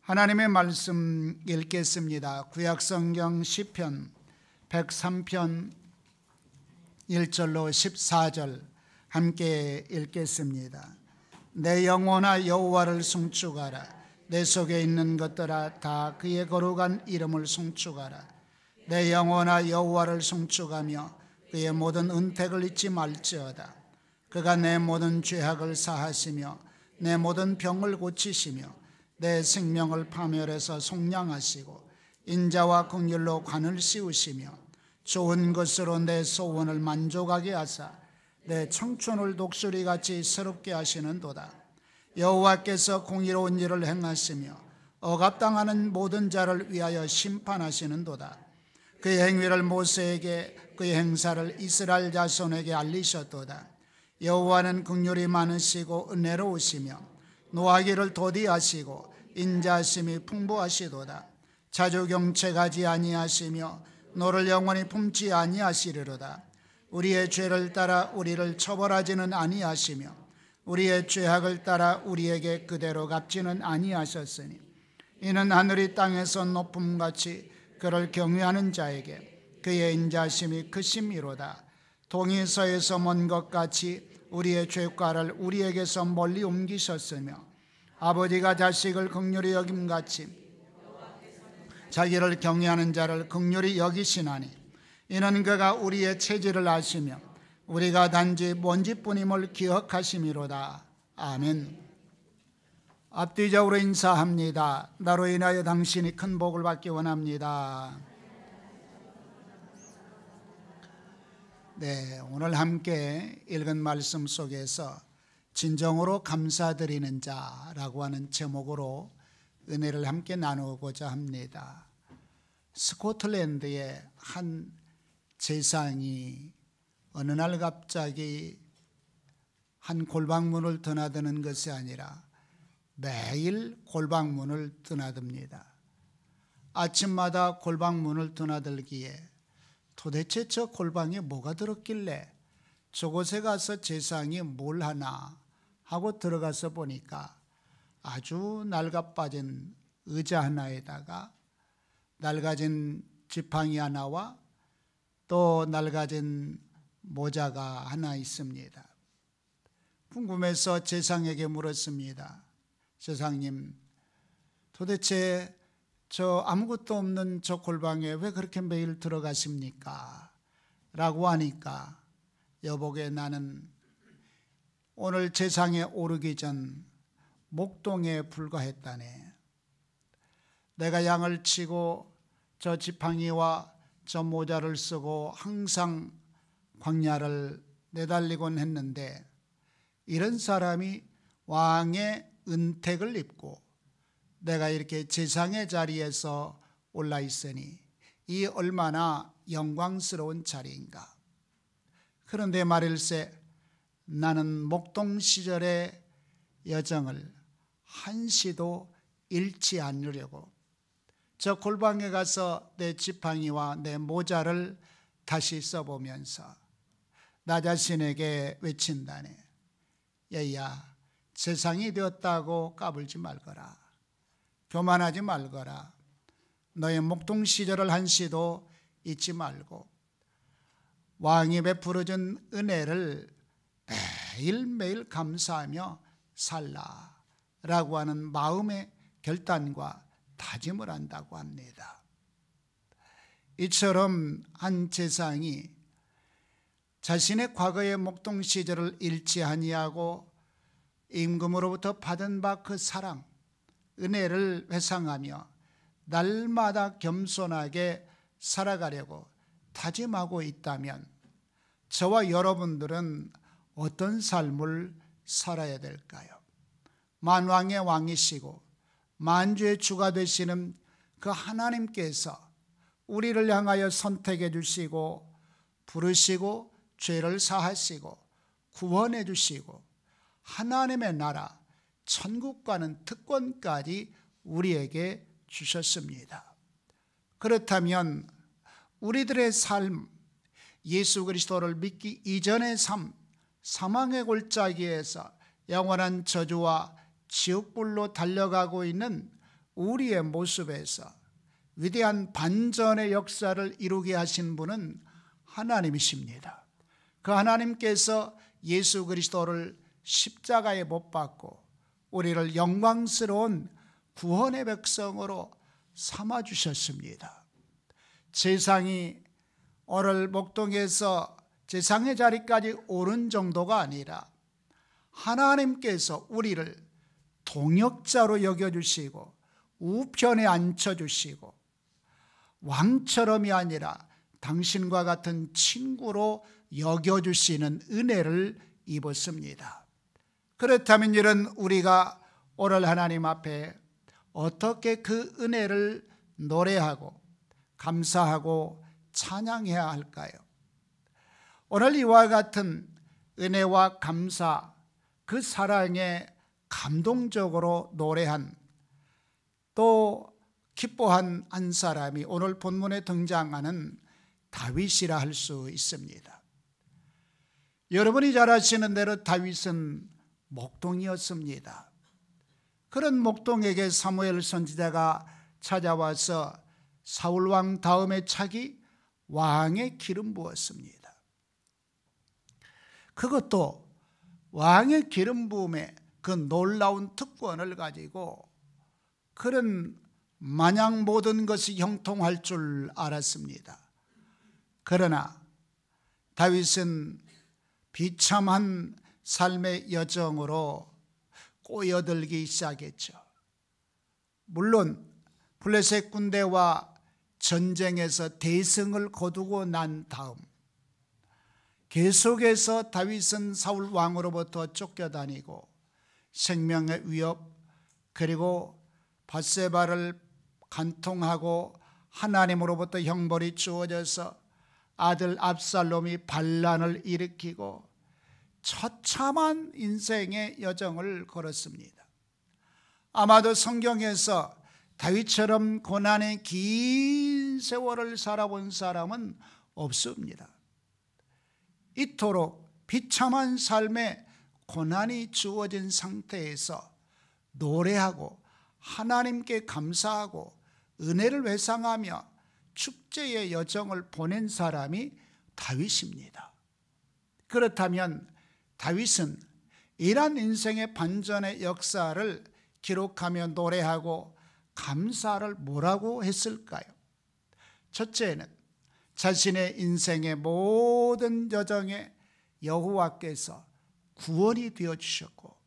하나님의 말씀 읽겠습니다. 구약성경 시편 103편 1절로 14절 함께 읽겠습니다. 내 영혼아 여호와를 송축하라. 내 속에 있는 것들아 다 그의 거룩한 이름을 송축하라. 내 영혼아 여호와를 송축하며 그의 모든 은택을 잊지 말지어다. 그가 내 모든 죄악을 사하시며 내 모든 병을 고치시며 내 생명을 파멸해서 속량하시고 인자와 긍휼로 관을 씌우시며 좋은 것으로 내 소원을 만족하게 하사 내 청춘을 독수리같이 새롭게 하시는도다. 여호와께서 공의로운 일을 행하시며 억압당하는 모든 자를 위하여 심판하시는도다. 그의 행위를 모세에게 그의 행사를 이스라엘 자손에게 알리셨도다. 여호와는 긍휼이 많으시고 은혜로우시며 노하기를 더디하시고 인자심이 풍부하시도다. 자주 경책하지 아니하시며 너를 영원히 품지 아니하시리로다. 우리의 죄를 따라 우리를 처벌하지는 아니하시며 우리의 죄악을 따라 우리에게 그대로 갚지는 아니하셨으니 이는 하늘이 땅에서 높음같이 그를 경외하는 자에게 그의 인자심이 크심이로다. 동이 서에서 먼 것 같이 우리의 죄과를 우리에게서 멀리 옮기셨으며 아버지가 자식을 긍휼히 여김같이 자기를 경외하는 자를 긍휼히 여기시나니 이는 그가 우리의 체질을 아시며 우리가 단지 먼지뿐임을 기억하심이로다. 아멘. 앞뒤적으로 인사합니다. 나로 인하여 당신이 큰 복을 받기 원합니다. 네, 오늘 함께 읽은 말씀 속에서 진정으로 감사드리는 자라고 하는 제목으로 은혜를 함께 나누고자 합니다. 스코틀랜드의 한 재상이 어느 날 갑자기 한 골방문을 드나드는 것이 아니라 매일 골방문을 드나듭니다. 아침마다 골방문을 드나들기에 도대체 저 골방에 뭐가 들었길래 저곳에 가서 재상이 뭘 하나 하고 들어가서 보니까 아주 낡아빠진 의자 하나에다가 낡아진 지팡이 하나와 또 낡아진 모자가 하나 있습니다. 궁금해서 재상에게 물었습니다. 재상님, 도대체 저 아무것도 없는 저 골방에 왜 그렇게 매일 들어가십니까? 라고 하니까 여보게 나는 오늘 재상에 오르기 전 목동에 불과했다네. 내가 양을 치고 저 지팡이와 저 모자를 쓰고 항상 광야를 내달리곤 했는데 이런 사람이 왕의 은택을 입고 내가 이렇게 재상의 자리에서 올라 있으니 이 얼마나 영광스러운 자리인가. 그런데 말일세 나는 목동 시절의 여정을 한시도 잃지 않으려고 저 골방에 가서 내 지팡이와 내 모자를 다시 써보면서 나 자신에게 외친다네. 얘야, 세상이 되었다고 까불지 말거라. 교만하지 말거라. 너의 목동 시절을 한시도 잊지 말고 왕이 베풀어준 은혜를 매일매일 감사하며 살라라고 하는 마음의 결단과 다짐을 한다고 합니다. 이처럼 한 재상이 자신의 과거의 목동 시절을 잃지 아니하고 임금으로부터 받은 바 그 사랑, 은혜를 회상하며 날마다 겸손하게 살아가려고 다짐하고 있다면 저와 여러분들은 어떤 삶을 살아야 될까요? 만왕의 왕이시고 만주의 주가 되시는 그 하나님께서 우리를 향하여 선택해 주시고 부르시고 죄를 사하시고 구원해 주시고 하나님의 나라 천국과는 특권까지 우리에게 주셨습니다. 그렇다면 우리들의 삶, 예수 그리스도를 믿기 이전의 삶, 사망의 골짜기에서 영원한 저주와 지옥불로 달려가고 있는 우리의 모습에서 위대한 반전의 역사를 이루게 하신 분은 하나님이십니다. 그 하나님께서 예수 그리스도를 십자가에 못 박고 우리를 영광스러운 구원의 백성으로 삼아주셨습니다. 제상이 오늘 목동에서 제상의 자리까지 오른 정도가 아니라 하나님께서 우리를 동역자로 여겨주시고 우편에 앉혀주시고 왕처럼이 아니라 당신과 같은 친구로 여겨주시는 은혜를 입었습니다. 그렇다면 이런 우리가 오늘 하나님 앞에 어떻게 그 은혜를 노래하고 감사하고 찬양해야 할까요? 오늘 이와 같은 은혜와 감사, 그 사랑에 감동적으로 노래한 또 기뻐한 한 사람이 오늘 본문에 등장하는 다윗이라 할 수 있습니다. 여러분이 잘 아시는 대로 다윗은 목동이었습니다. 그런 목동에게 사무엘 선지자가 찾아와서 사울 왕 다음에 차기 왕의 기름 부었습니다. 그것도 왕의 기름 부음에 그 놀라운 특권을 가지고 그런 마냥 모든 것이 형통할 줄 알았습니다. 그러나 다윗은 비참한 삶의 여정으로 꼬여들기 시작했죠. 물론 블레셋 군대와 전쟁에서 대승을 거두고 난 다음 계속해서 다윗은 사울 왕으로부터 쫓겨다니고 생명의 위협, 그리고 밧세바를 간통하고 하나님으로부터 형벌이 주어져서 아들 압살롬이 반란을 일으키고 처참한 인생의 여정을 걸었습니다. 아마도 성경에서 다윗처럼 고난의 긴 세월을 살아본 사람은 없습니다. 이토록 비참한 삶에 고난이 주어진 상태에서 노래하고 하나님께 감사하고 은혜를 회상하며 축제의 여정을 보낸 사람이 다윗입니다. 그렇다면 다윗은 이러한 인생의 반전의 역사를 기록하며 노래하고 감사를 뭐라고 했을까요? 첫째는 자신의 인생의 모든 여정에 여호와께서 구원이 되어주셨고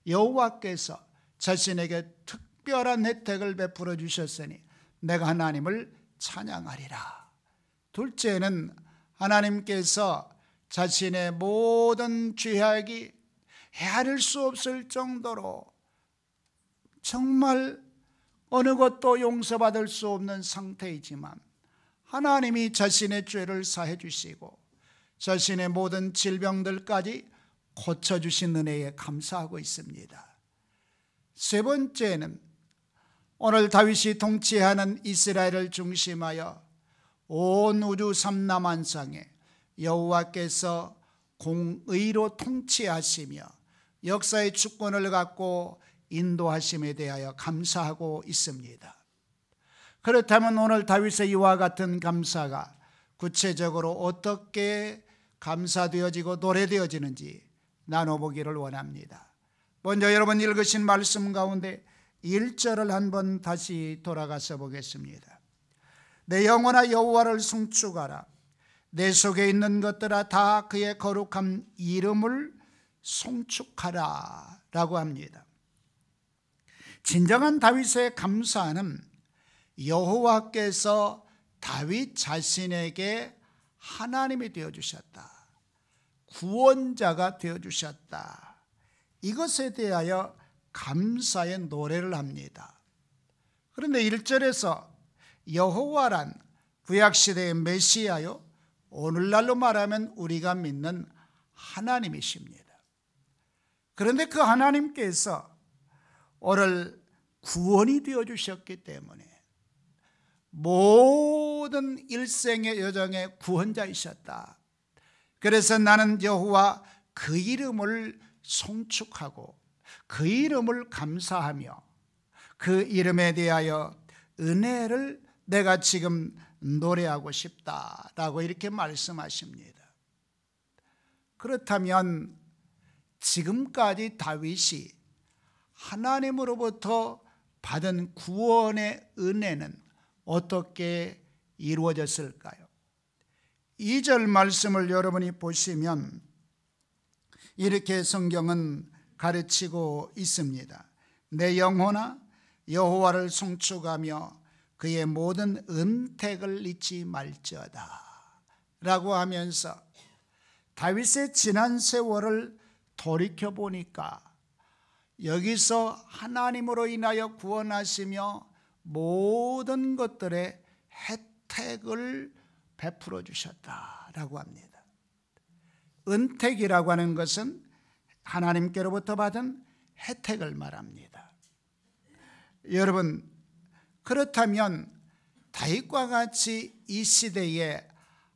여호와께서 자신에게 특별한 혜택을 베풀어 주셨으니 내가 하나님을 찬양하리라. 둘째는 하나님께서 자신의 모든 죄악이 헤아릴 수 없을 정도로 정말 어느 것도 용서받을 수 없는 상태이지만 하나님이 자신의 죄를 사해 주시고 자신의 모든 질병들까지 고쳐주신 은혜에 감사하고 있습니다. 세 번째는 오늘 다윗이 통치하는 이스라엘을 중심하여 온 우주 삼라만상에 여호와께서 공의로 통치하시며 역사의 주권을 갖고 인도하심에 대하여 감사하고 있습니다. 그렇다면 오늘 다윗의 이와 같은 감사가 구체적으로 어떻게 감사되어지고 노래되어지는지 나눠보기를 원합니다. 먼저 여러분 읽으신 말씀 가운데 1절을 한번 다시 돌아가서 보겠습니다. 내 영혼아 여호와를 송축하라. 내 속에 있는 것들아 다 그의 거룩한 이름을 송축하라 라고 합니다. 진정한 다윗의 감사는 여호와께서 다윗 자신에게 하나님이 되어주셨다, 구원자가 되어주셨다, 이것에 대하여 감사의 노래를 합니다. 그런데 1절에서 여호와란 구약시대의 메시아요 오늘날로 말하면 우리가 믿는 하나님이십니다. 그런데 그 하나님께서 오늘 구원이 되어주셨기 때문에 모든 일생의 여정의 구원자이셨다. 그래서 나는 여호와 그 이름을 송축하고 그 이름을 감사하며 그 이름에 대하여 은혜를 내가 지금 노래하고 싶다라고 이렇게 말씀하십니다. 그렇다면 지금까지 다윗이 하나님으로부터 받은 구원의 은혜는 어떻게 이루어졌을까요? 2절 말씀을 여러분이 보시면 이렇게 성경은 가르치고 있습니다. 내 영혼아 여호와를 송축하며 그의 모든 은택을 잊지 말지어다 라고 하면서 다윗의 지난 세월을 돌이켜보니까 여기서 하나님으로 인하여 구원하시며 모든 것들의 혜택을 베풀어 주셨다라고 합니다. 은택이라고 하는 것은 하나님께로부터 받은 혜택을 말합니다. 여러분, 그렇다면 다윗과 같이 이 시대에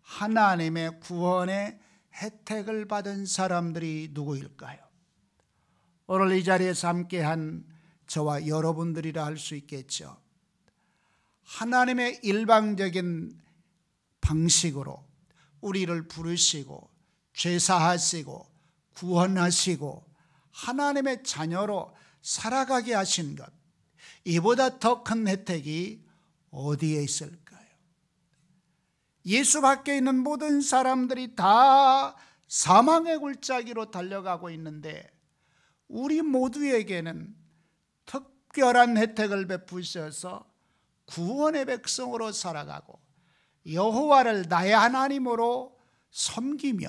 하나님의 구원의 혜택을 받은 사람들이 누구일까요? 오늘 이 자리에서 함께한 저와 여러분들이라 할 수 있겠죠. 하나님의 일방적인 방식으로 우리를 부르시고 죄사하시고 구원하시고 하나님의 자녀로 살아가게 하신 것, 이보다 더 큰 혜택이 어디에 있을까요? 예수 밖에 있는 모든 사람들이 다 사망의 골짜기로 달려가고 있는데 우리 모두에게는 특별한 혜택을 베푸셔서 구원의 백성으로 살아가고 여호와를 나의 하나님으로 섬기며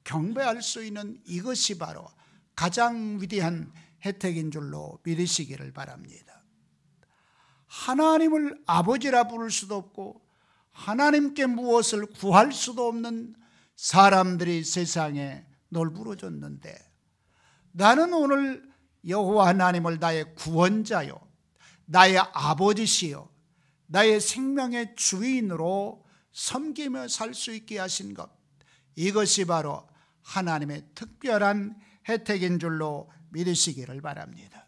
경배할 수 있는 이것이 바로 가장 위대한 혜택인 줄로 믿으시기를 바랍니다. 하나님을 아버지라 부를 수도 없고 하나님께 무엇을 구할 수도 없는 사람들이 세상에 널브러졌는데 나는 오늘 여호와 하나님을 나의 구원자요 나의 아버지시요 나의 생명의 주인으로 섬기며 살 수 있게 하신 것, 이것이 바로 하나님의 특별한 혜택인 줄로 믿으시기를 바랍니다.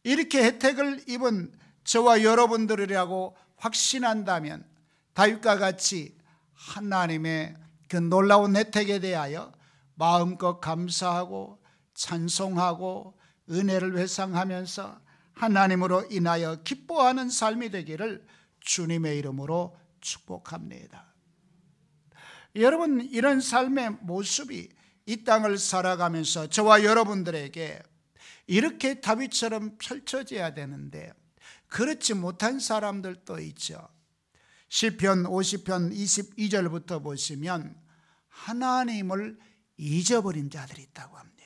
이렇게 혜택을 입은 저와 여러분들이라고 확신한다면 다윗과 같이 하나님의 그 놀라운 혜택에 대하여 마음껏 감사하고 찬송하고 은혜를 회상하면서 하나님으로 인하여 기뻐하는 삶이 되기를 주님의 이름으로 축복합니다. 여러분, 이런 삶의 모습이 이 땅을 살아가면서 저와 여러분들에게 이렇게 다윗처럼 펼쳐져야 되는데 그렇지 못한 사람들도 있죠. 시편 50편 22절부터 보시면 하나님을 잊어버린 자들이 있다고 합니다.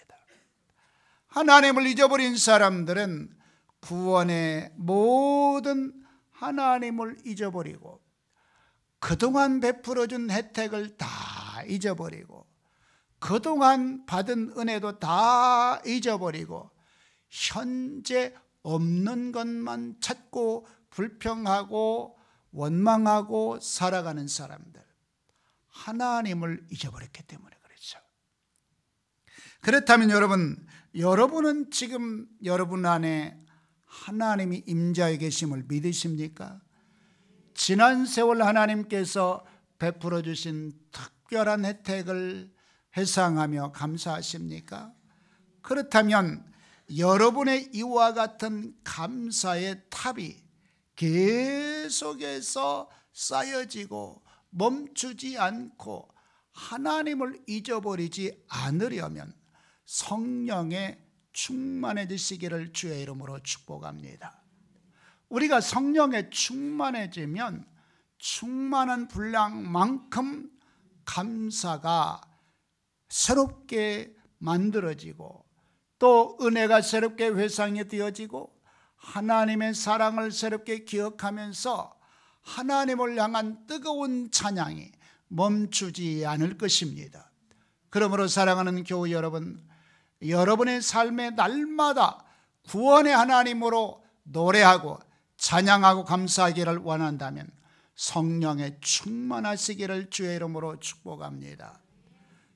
하나님을 잊어버린 사람들은 구원의 모든 하나님을 잊어버리고 그동안 베풀어준 혜택을 다 잊어버리고 그동안 받은 은혜도 다 잊어버리고 현재 없는 것만 찾고 불평하고 원망하고 살아가는 사람들, 하나님을 잊어버렸기 때문에 그렇죠. 그렇다면 여러분은 지금 여러분 안에 하나님이 임재해 계심을 믿으십니까? 지난 세월 하나님께서 베풀어 주신 특별한 혜택을 회상하며 감사하십니까? 그렇다면 여러분의 이와 같은 감사의 탑이 계속해서 쌓여지고 멈추지 않고 하나님을 잊어버리지 않으려면 성령에 충만해지시기를 주의 이름으로 축복합니다. 우리가 성령에 충만해지면 충만한 분량만큼 감사가 새롭게 만들어지고 또 은혜가 새롭게 회상이 되어지고 하나님의 사랑을 새롭게 기억하면서 하나님을 향한 뜨거운 찬양이 멈추지 않을 것입니다. 그러므로 사랑하는 교우 여러분, 여러분의 삶의 날마다 구원의 하나님으로 노래하고 찬양하고 감사하기를 원한다면 성령에 충만하시기를 주의 이름으로 축복합니다.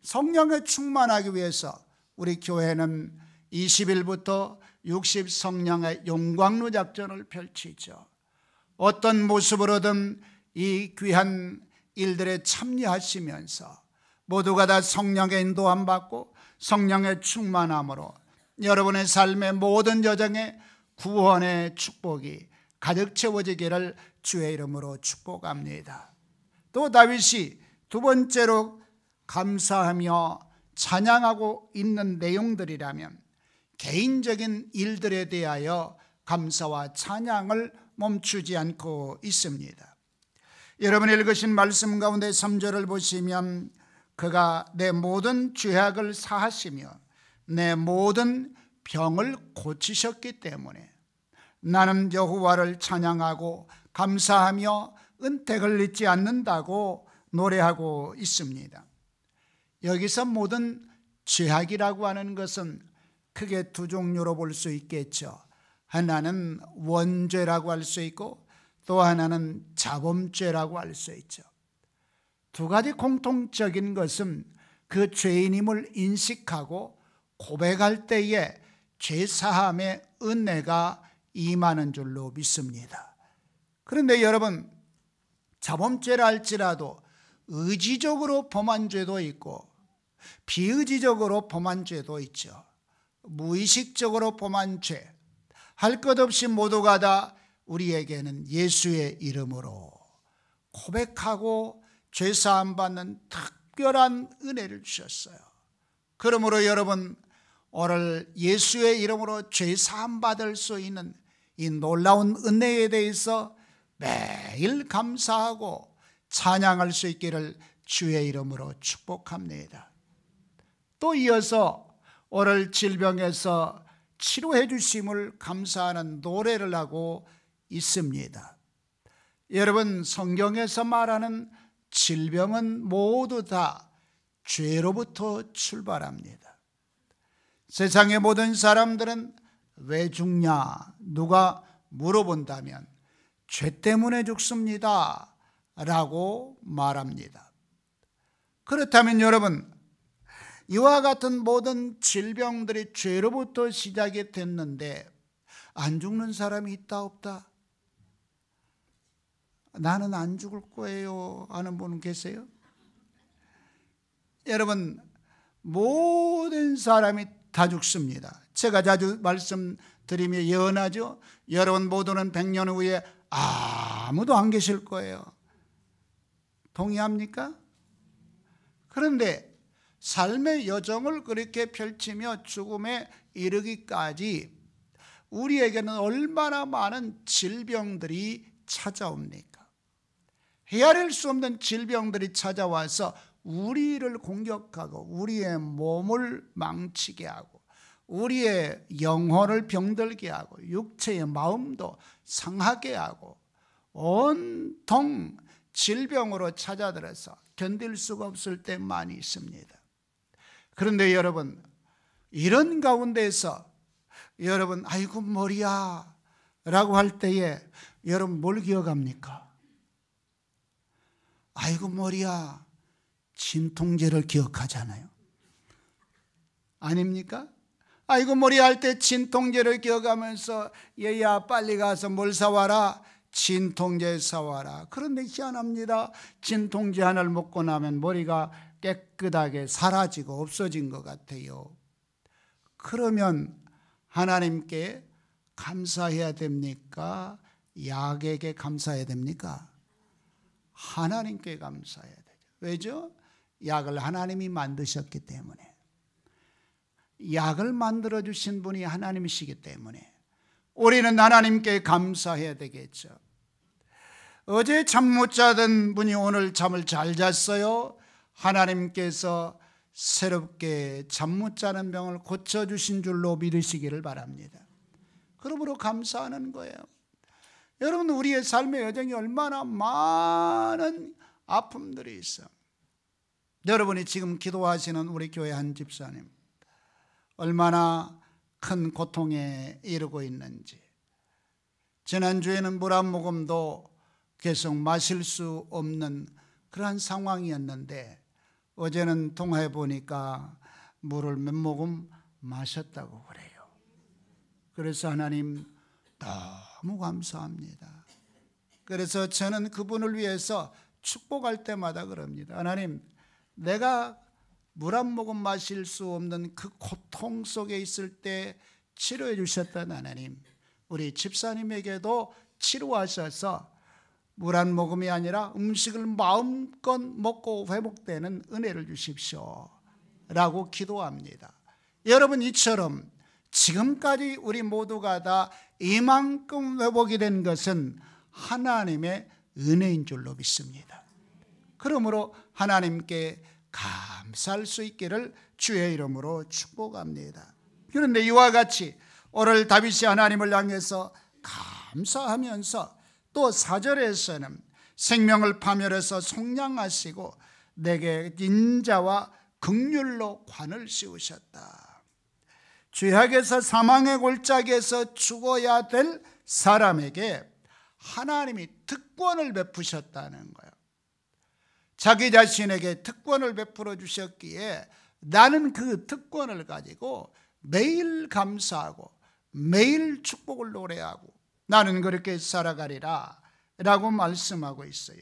성령에 충만하기 위해서 우리 교회는 20일부터 60 성령의 용광로 작전을 펼치죠. 어떤 모습으로든 이 귀한 일들에 참여하시면서 모두가 다 성령의 인도함 받고 성령의 충만함으로 여러분의 삶의 모든 여정에 구원의 축복이 가득 채워지기를 주의 이름으로 축복합니다. 또 다윗이 두 번째로 감사하며 찬양하고 있는 내용들이라면 개인적인 일들에 대하여 감사와 찬양을 멈추지 않고 있습니다. 여러분이 읽으신 말씀 가운데 3절을 보시면 그가 내 모든 죄악을 사하시며 내 모든 병을 고치셨기 때문에 나는 여호와를 찬양하고 감사하며 은택을 잊지 않는다고 노래하고 있습니다. 여기서 모든 죄악이라고 하는 것은 크게 두 종류로 볼 수 있겠죠. 하나는 원죄라고 할 수 있고 또 하나는 자범죄라고 할 수 있죠. 두 가지 공통적인 것은 그 죄인임을 인식하고 고백할 때에 죄사함의 은혜가 임하는 줄로 믿습니다. 그런데 여러분, 자범죄라 할지라도 의지적으로 범한 죄도 있고 비의지적으로 범한 죄도 있죠. 무의식적으로 범한 죄, 할 것 없이 모두가 다 우리에게는 예수의 이름으로 고백하고 죄사함 받는 특별한 은혜를 주셨어요. 그러므로 여러분, 오늘 예수의 이름으로 죄사함 받을 수 있는 이 놀라운 은혜에 대해서 매일 감사하고 찬양할 수 있기를 주의 이름으로 축복합니다. 또 이어서 오늘 질병에서 치료해 주심을 감사하는 노래를 하고 있습니다. 여러분, 성경에서 말하는 질병은 모두 다 죄로부터 출발합니다. 세상의 모든 사람들은 왜 죽냐? 누가 물어본다면 죄 때문에 죽습니다 라고 말합니다. 그렇다면 여러분, 이와 같은 모든 질병들이 죄로부터 시작이 됐는데 안 죽는 사람이 있다 없다? 나는 안 죽을 거예요 하는 분 계세요? 여러분, 모든 사람이 다 죽습니다. 제가 자주 말씀드리며 예언하죠. 여러분 모두는 100년 후에 아무도 안 계실 거예요. 동의합니까? 그런데 삶의 여정을 그렇게 펼치며 죽음에 이르기까지 우리에게는 얼마나 많은 질병들이 찾아옵니까? 헤아릴 수 없는 질병들이 찾아와서 우리를 공격하고 우리의 몸을 망치게 하고 우리의 영혼을 병들게 하고 육체의 마음도 상하게 하고 온통 질병으로 찾아들어서 견딜 수가 없을 때 많이 있습니다. 그런데 여러분, 이런 가운데서 여러분 아이고 머리야 라고 할 때에 여러분 뭘 기억합니까? 아이고 머리야, 진통제를 기억하잖아요. 아닙니까? 아이고 머리야 할 때 진통제를 기억하면서 얘야 빨리 가서 뭘 사와라? 진통제 사와라. 그런데 희한합니다. 진통제 하나를 먹고 나면 머리가 깨끗하게 사라지고 없어진 것 같아요. 그러면 하나님께 감사해야 됩니까? 약에게 감사해야 됩니까? 하나님께 감사해야 되죠. 왜죠? 약을 하나님이 만드셨기 때문에, 약을 만들어주신 분이 하나님이시기 때문에 우리는 하나님께 감사해야 되겠죠. 어제 잠 못 자던 분이 오늘 잠을 잘 잤어요. 하나님께서 새롭게 잠 못 자는 병을 고쳐주신 줄로 믿으시기를 바랍니다. 그러므로 감사하는 거예요. 여러분, 우리의 삶의 여정이 얼마나 많은 아픔들이 있어. 여러분이 지금 기도하시는 우리 교회 한 집사님 얼마나 큰 고통에 이르고 있는지, 지난주에는 물 한 모금도 계속 마실 수 없는 그러한 상황이었는데 어제는 통화해 보니까 물을 몇 모금 마셨다고 그래요. 그래서 하나님 너무 감사합니다. 그래서 저는 그분을 위해서 축복할 때마다 그럽니다. 하나님, 내가 물 한 모금 마실 수 없는 그 고통 속에 있을 때 치료해 주셨던 하나님, 우리 집사님에게도 치료하셔서 물 한 모금이 아니라 음식을 마음껏 먹고 회복되는 은혜를 주십시오 라고 기도합니다. 여러분, 이처럼 지금까지 우리 모두가 다 이만큼 회복이 된 것은 하나님의 은혜인 줄로 믿습니다. 그러므로 하나님께 감사할 수 있기를 주의 이름으로 축복합니다. 그런데 이와 같이 오늘 다윗이 하나님을 향해서 감사하면서 또 4절에서는 생명을 파멸해서 속량하시고 내게 인자와 긍휼로 관을 씌우셨다. 죄악에서 사망의 골짜기에서 죽어야 될 사람에게 하나님이 특권을 베푸셨다는 거예요. 자기 자신에게 특권을 베풀어 주셨기에 나는 그 특권을 가지고 매일 감사하고 매일 축복을 노래하고 나는 그렇게 살아가리라 라고 말씀하고 있어요.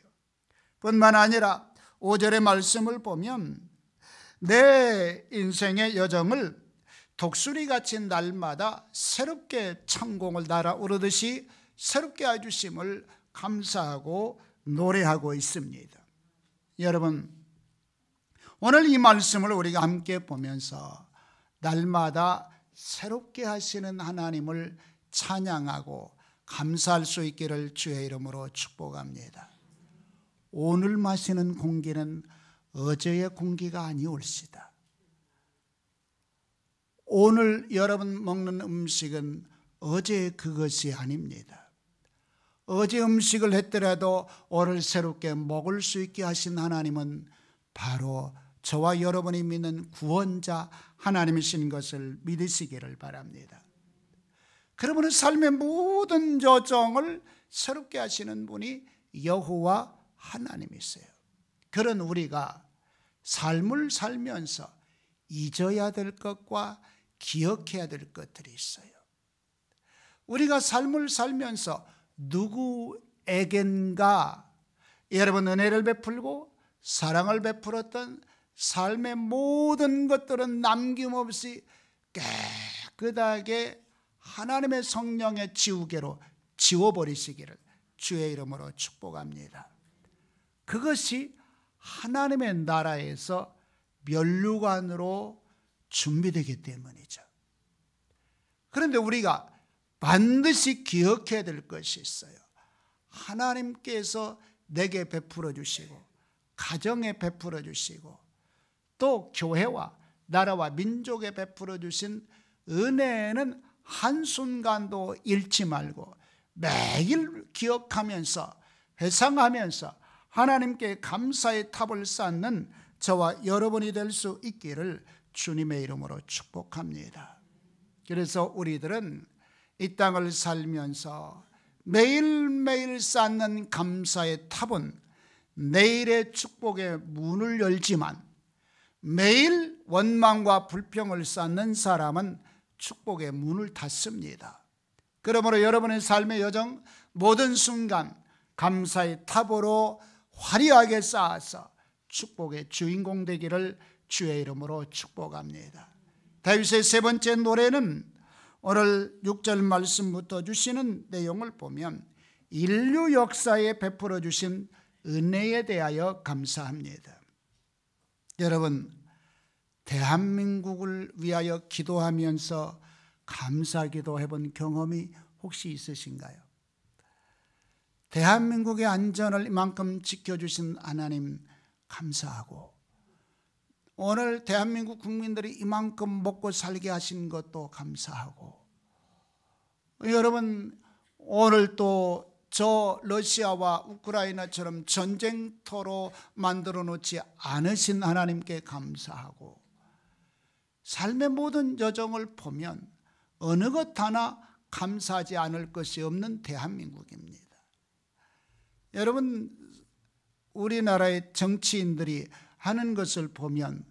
뿐만 아니라 5절의 말씀을 보면 내 인생의 여정을 독수리같이 날마다 새롭게 창공을 날아오르듯이 새롭게 해주심을 감사하고 노래하고 있습니다. 여러분, 오늘 이 말씀을 우리가 함께 보면서 날마다 새롭게 하시는 하나님을 찬양하고 감사할 수 있기를 주의 이름으로 축복합니다. 오늘 마시는 공기는 어제의 공기가 아니올시다. 오늘 여러분 먹는 음식은 어제의 그것이 아닙니다. 어제 음식을 했더라도 오늘 새롭게 먹을 수 있게 하신 하나님은 바로 저와 여러분이 믿는 구원자 하나님이신 것을 믿으시기를 바랍니다. 그러므로 삶의 모든 여정을 새롭게 하시는 분이 여호와 하나님이세요. 그런 우리가 삶을 살면서 잊어야 될 것과 기억해야 될 것들이 있어요. 우리가 삶을 살면서 누구에겐가 여러분 은혜를 베풀고 사랑을 베풀었던 삶의 모든 것들은 남김없이 깨끗하게 하나님의 성령의 지우개로 지워버리시기를 주의 이름으로 축복합니다. 그것이 하나님의 나라에서 면류관으로 준비되기 때문이죠. 그런데 우리가 반드시 기억해야 될 것이 있어요. 하나님께서 내게 베풀어 주시고 가정에 베풀어 주시고 또 교회와 나라와 민족에 베풀어 주신 은혜는 한순간도 잃지 말고 매일 기억하면서 회상하면서 하나님께 감사의 탑을 쌓는 저와 여러분이 될 수 있기를 주님의 이름으로 축복합니다. 그래서 우리들은 이 땅을 살면서 매일매일 쌓는 감사의 탑은 내일의 축복의 문을 열지만 매일 원망과 불평을 쌓는 사람은 축복의 문을 닫습니다. 그러므로 여러분의 삶의 여정 모든 순간 감사의 탑으로 화려하게 쌓아서 축복의 주인공 되기를 주의 이름으로 축복합니다. 다윗의 세 번째 노래는 오늘 6절 말씀부터 주시는 내용을 보면 인류 역사에 베풀어 주신 은혜에 대하여 감사합니다. 여러분, 대한민국을 위하여 기도하면서 감사기도 해본 경험이 혹시 있으신가요? 대한민국의 안전을 이만큼 지켜주신 하나님 감사하고 오늘 대한민국 국민들이 이만큼 먹고 살게 하신 것도 감사하고 여러분 오늘 또 저 러시아와 우크라이나처럼 전쟁터로 만들어 놓지 않으신 하나님께 감사하고 삶의 모든 여정을 보면 어느 것 하나 감사하지 않을 것이 없는 대한민국입니다. 여러분 우리나라의 정치인들이 하는 것을 보면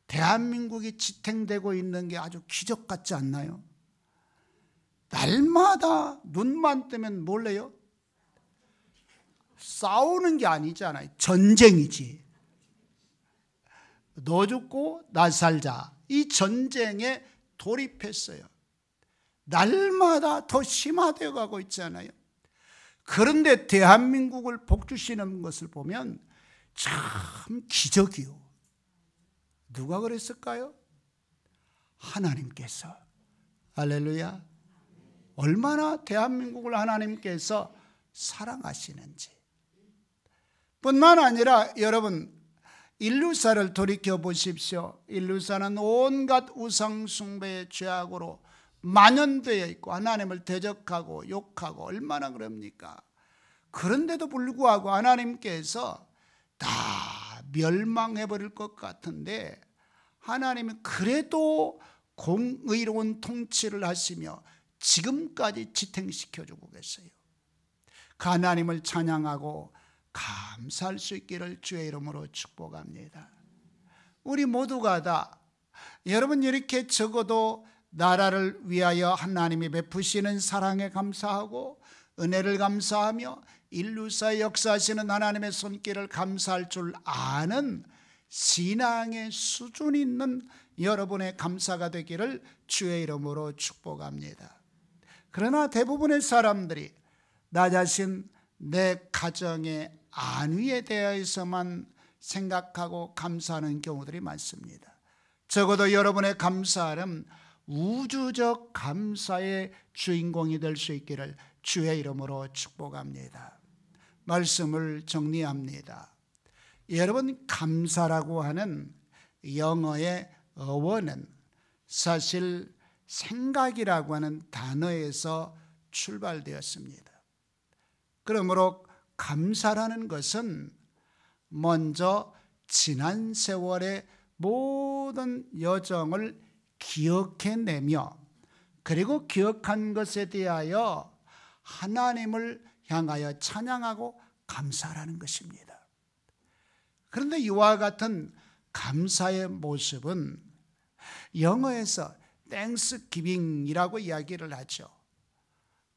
대한민국이 지탱되고 있는 게 아주 기적 같지 않나요? 날마다 눈만 뜨면 몰래요? 싸우는 게 아니잖아요. 전쟁이지. 너 죽고 나 살자. 이 전쟁에 돌입했어요. 날마다 더 심화되어 가고 있잖아요. 그런데 대한민국을 복주시는 것을 보면 참 기적이요. 누가 그랬을까요? 하나님께서. 할렐루야. 얼마나 대한민국을 하나님께서 사랑하시는지. 뿐만 아니라 여러분, 인류사를 돌이켜 보십시오. 인류사는 온갖 우상 숭배의 죄악으로 만연되어 있고 하나님을 대적하고 욕하고 얼마나 그럽니까? 그런데도 불구하고 하나님께서 다 멸망해 버릴 것 같은데 하나님은 그래도 공의로운 통치를 하시며 지금까지 지탱시켜주고 계세요. 그 하나님을 찬양하고 감사할 수 있기를 주의 이름으로 축복합니다. 우리 모두가 다 여러분 이렇게 적어도 나라를 위하여 하나님이 베푸시는 사랑에 감사하고 은혜를 감사하며 인류사에 역사하시는 하나님의 손길을 감사할 줄 아는 신앙의 수준 있는 여러분의 감사가 되기를 주의 이름으로 축복합니다. 그러나 대부분의 사람들이 나 자신, 내 가정의 안위에 대해서만 생각하고 감사하는 경우들이 많습니다. 적어도 여러분의 감사는 우주적 감사의 주인공이 될 수 있기를 주의 이름으로 축복합니다. 말씀을 정리합니다. 여러분, 감사라고 하는 영어의 어원은 사실 생각이라고 하는 단어에서 출발되었습니다. 그러므로 감사라는 것은 먼저 지난 세월의 모든 여정을 기억해내며 그리고 기억한 것에 대하여 하나님을 향하여 찬양하고 감사하는 것입니다. 그런데 이와 같은 감사의 모습은 영어에서 땡스기빙이라고 이야기를 하죠.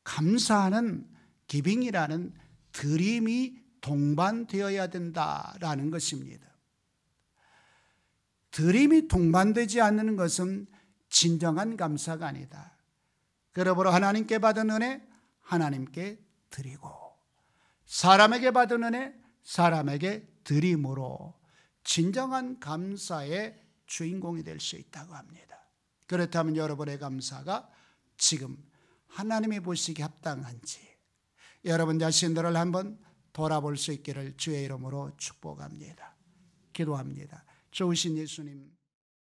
감사하는 기빙이라는 드림이 동반되어야 된다라는 것입니다. 드림이 동반되지 않는 것은 진정한 감사가 아니다. 그러므로 하나님께 받은 은혜 하나님께 드리고 사람에게 받은 은혜 사람에게 드림으로 진정한 감사의 주인공이 될 수 있다고 합니다. 그렇다면 여러분의 감사가 지금 하나님이 보시기에 합당한지 여러분 자신들을 한번 돌아볼 수 있기를 주의 이름으로 축복합니다. 기도합니다. 좋으신 예수님,